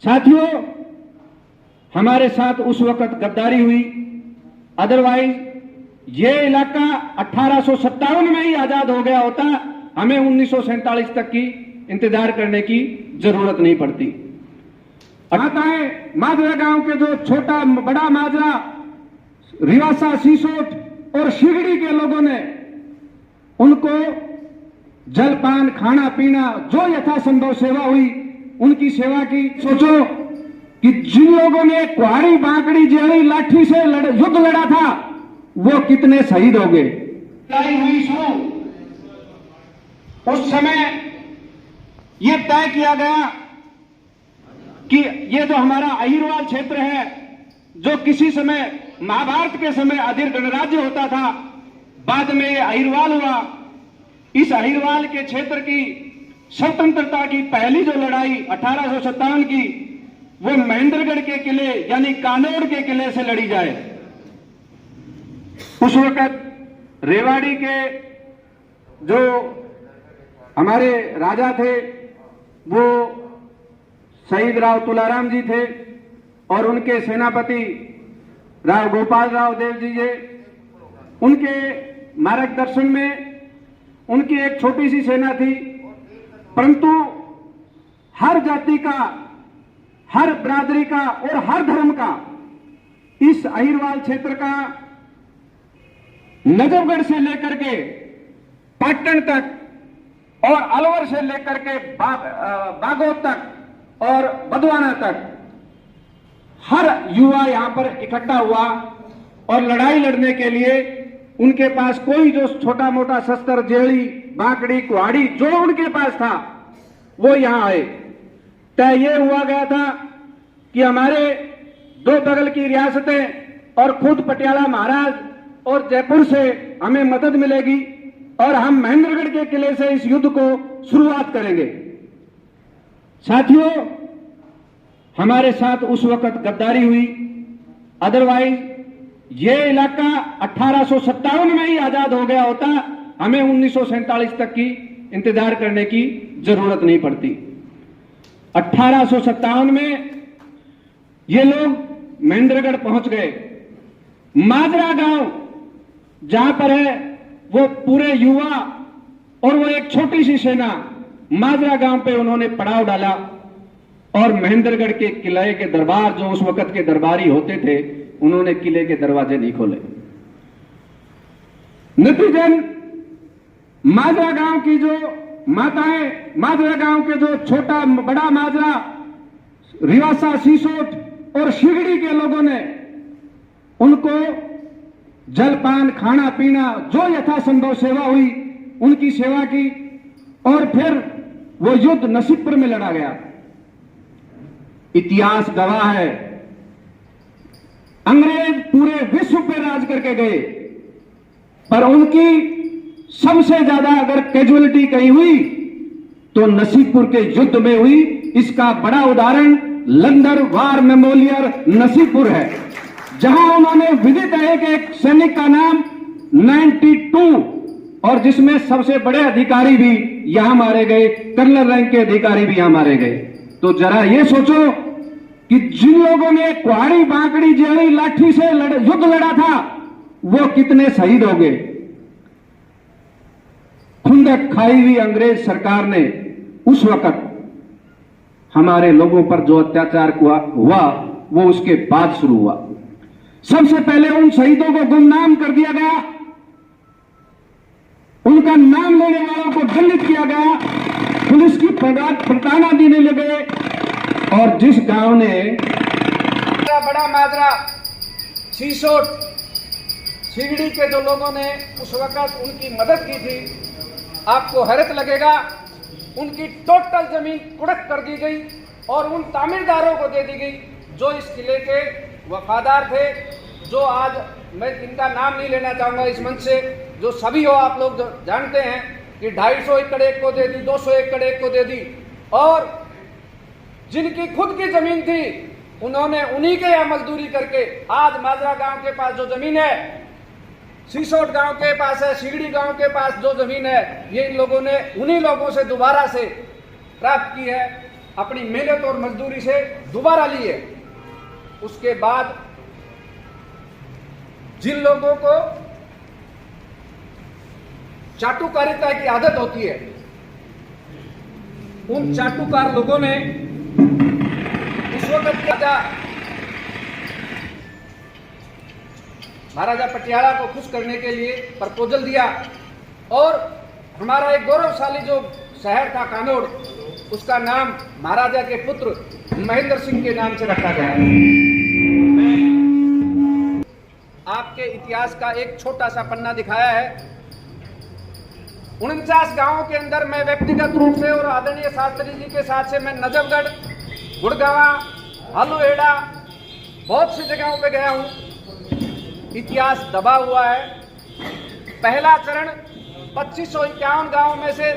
साथियों, हमारे साथ उस वक्त गद्दारी हुई, अदरवाइज ये इलाका 1857 में ही आजाद हो गया होता, हमें 1947 तक की इंतजार करने की जरूरत नहीं पड़ती। माताएं माजरा गांव के जो छोटा बड़ा माजरा, रिवासा, सीसोट और शिगड़ी के लोगों ने उनको जलपान, खाना पीना, जो यथासंभव सेवा हुई उनकी सेवा की। सोचो कि जिन लोगों ने कुहाड़ी, बांकड़ी, जेड़ी, लाठी से युद्ध लड़ा था, वो कितने शहीद हो गए। लड़ाई हुई शुरू, उस समय यह तय किया गया कि ये जो हमारा अहिरवाल क्षेत्र है, जो किसी समय महाभारत के समय अधिर गणराज्य होता था, बाद में ये अहिरवाल हुआ। इस अहिरवाल के क्षेत्र की स्वतंत्रता की पहली जो लड़ाई 1857 की, वो महेंद्रगढ़ के किले यानी कानौड़ के किले से लड़ी जाए। उस वक्त रेवाड़ी के जो हमारे राजा थे वो शहीद राव तुलाराम जी थे और उनके सेनापति राव गोपाल राव देव जी जे, उनके मार्गदर्शन में उनकी एक छोटी सी सेना थी, परंतु हर जाति का, हर बिरादरी का और हर धर्म का इस अहिरवाल क्षेत्र का नजफगढ़ से लेकर के पाटन तक और अलवर से लेकर के बागोद तक और बदवाना तक हर युवा यहां पर इकट्ठा हुआ और लड़ाई लड़ने के लिए उनके पास कोई जो छोटा मोटा शस्त्र, जेड़ी, बांकड़ी, कुहाड़ी जो उनके पास था वो यहां आए। तय ये हुआ गया था कि हमारे दो बगल की रियासतें और खुद पटियाला महाराज और जयपुर से हमें मदद मिलेगी और हम महेंद्रगढ़ के किले से इस युद्ध को शुरुआत करेंगे। साथियों, हमारे साथ उस वक्त गद्दारी हुई, अदरवाइज ये इलाका 1857 में ही आजाद हो गया होता, हमें 1947 तक की इंतजार करने की जरूरत नहीं पड़ती। 1857 में ये लोग महेंद्रगढ़ पहुंच गए। माजरा गांव जहां पर है वो पूरे युवा और वो एक छोटी सी सेना माजरा गांव पे उन्होंने पड़ाव डाला और महेंद्रगढ़ के किले के दरबार, जो उस वक्त के दरबारी होते थे, उन्होंने किले के दरवाजे नहीं खोले। नतीजन माजरा गांव की जो माताएं, माजरा गांव के जो छोटा बड़ा माजरा, रिवासा, सीसोट और शिगड़ी के लोगों ने उनको जलपान, खाना पीना, जो यथासंभव सेवा हुई उनकी सेवा की और फिर वो युद्ध नसीबपुर में लड़ा गया। इतिहास गवाह है, अंग्रेज पूरे विश्व पे राज करके गए, पर उनकी सबसे ज्यादा अगर कैजुअलिटी कहीं हुई तो नसीबपुर के युद्ध में हुई। इसका बड़ा उदाहरण लंदर वार मेमोरियल नसीबपुर है, जहां उन्होंने विदित है कि एक सैनिक का नाम 92 और जिसमें सबसे बड़े अधिकारी भी यहां मारे गए, कर्नल रैंक के अधिकारी भी यहां मारे गए। तो जरा ये सोचो कि जिन लोगों ने कुहाड़ी, बांकड़ी, जेड़ी, लाठी से युद्ध लड़ा था, वो कितने शहीद हो गए। खुंदक खाई हुई अंग्रेज सरकार ने उस वक्त हमारे लोगों पर जो अत्याचार हुआ वो उसके बाद शुरू हुआ। सबसे पहले उन शहीदों को गुमनाम कर दिया गया, उनका नाम लेने वालों को दंडित किया गया, पुलिस की प्रताड़ना देने लगे। और जिस गांव ने बड़ा माजरा, सीसोट, शिगड़ी के जो लोगों ने उस वक्त उनकी मदद की थी, आपको हैरत लगेगा, उनकी टोटल जमीन कुड़क कर दी गई और उन तामीरदारों को दे दी गई जो इस किले के वफादार थे, जो आज मैं इनका नाम नहीं लेना चाहूंगा इस मंच से, जो सभी हो आप लोग जानते हैं कि 250 एकड़ एक को दे दी, 200 एकड़ एक को दे दी, और जिनकी खुद की जमीन थी उन्होंने उन्हीं के यहाँ मजदूरी करके आज माजरा गांव के पास जो जमीन है, सीसोट गांव के पास है, शिगड़ी गांव के पास जो जमीन है, ये इन लोगों ने उन्हीं लोगों से दोबारा से प्राप्त की है। अपनी मेहनत और मजदूरी से दोबारा ली है। उसके बाद जिन लोगों को चाटुकारिता की आदत होती है, उन चाटुकार लोगों ने उस वक्त महाराजा पटियाला को खुश करने के लिए प्रपोजल दिया और हमारा एक गौरवशाली जो शहर था कानोड़, उसका नाम महाराजा के पुत्र महेंद्र सिंह के नाम से रखा गया। मैं आपके इतिहास का एक छोटा सा पन्ना दिखाया है। 49 गांवों के अंदर मैं व्यक्तिगत रूप से और आदरणीय शास्त्री जी के साथ से मैं नजफगढ़, गुड़गावा, हलुएड़ा, बहुत सी जगहों पे गया हूं। इतिहास दबा हुआ है। पहला चरण 2551 गांवों में से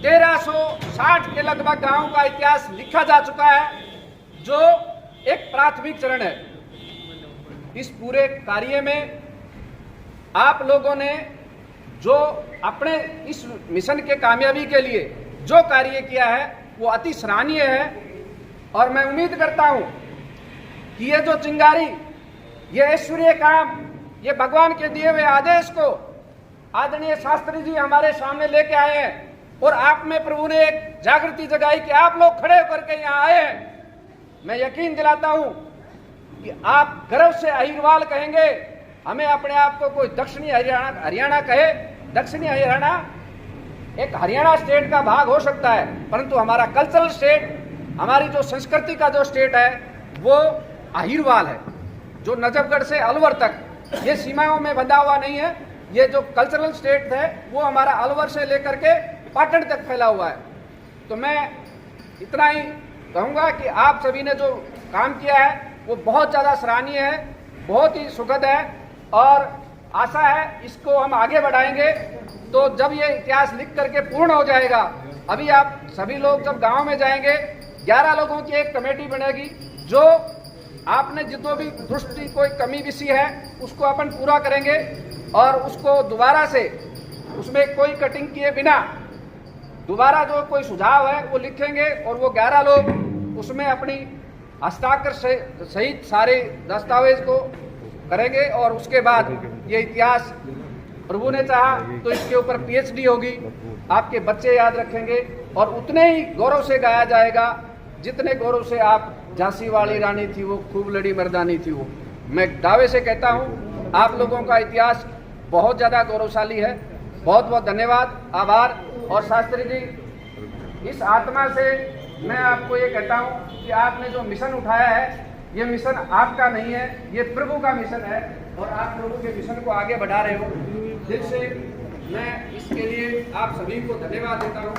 1360 के लगभग गांवों का इतिहास लिखा जा चुका है, जो एक प्राथमिक चरण है। इस पूरे कार्य में आप लोगों ने जो अपने इस मिशन के कामयाबी के लिए जो कार्य किया है वो अति सराहनीय है और मैं उम्मीद करता हूं कि ये जो चिंगारी, ये ऐश्वर्य काम, ये भगवान के दिए हुए आदेश को आदरणीय शास्त्री जी हमारे सामने लेके आए हैं और आप में प्रभु ने एक जागृति जगाई कि आप लोग खड़े होकर के यहाँ आए हैं। मैं यकीन दिलाता हूं कि आप गर्व से अहिरवाल कहेंगे। हमें अपने आप को कोई दक्षिणी हरियाणा कहे, दक्षिणी हरियाणा एक हरियाणा स्टेट का भाग हो सकता है, परंतु हमारा कल्चरल स्टेट, हमारी जो संस्कृति का जो स्टेट है वो अहिरवाल है, जो नजफगढ़ से अलवर तक ये सीमाओं में बंधा हुआ नहीं है। ये जो कल्चरल स्टेट है वो हमारा अलवर से लेकर के पाटन तक फैला हुआ है। तो मैं इतना ही कहूँगा कि आप सभी ने जो काम किया है वो बहुत ज़्यादा सराहनीय है, बहुत ही सुखद है और आशा है इसको हम आगे बढ़ाएंगे। तो जब ये इतिहास लिख करके पूर्ण हो जाएगा, अभी आप सभी लोग जब गांव में जाएंगे, 11 लोगों की एक कमेटी बनेगी, जो आपने जितनी भी दृष्टि कोई कमी विषय है उसको अपन पूरा करेंगे और उसको दोबारा से उसमें कोई कटिंग किए बिना दोबारा जो कोई सुझाव है वो लिखेंगे और वो 11 लोग उसमें अपनी हस्ताक्षर सहित सारे दस्तावेज को करेंगे और उसके बाद ये इतिहास प्रभु ने चाहा तो इसके ऊपर पीएचडी होगी, आपके बच्चे याद रखेंगे और उतने ही गौरव से गाया जाएगा जितने गौरव से आप झांसी वाली रानी थी वो खूब लड़ी मर्दानी थी वो। मैं दावे से कहता हूँ आप लोगों का इतिहास बहुत ज़्यादा गौरवशाली है। बहुत बहुत धन्यवाद, आभार। और शास्त्री जी, इस आत्मा से मैं आपको ये कहता हूँ कि आपने जो मिशन उठाया है ये मिशन आपका नहीं है, ये प्रभु का मिशन है और आप प्रभु के मिशन को आगे बढ़ा रहे हो। दिल से मैं इसके लिए आप सभी को धन्यवाद देता हूँ।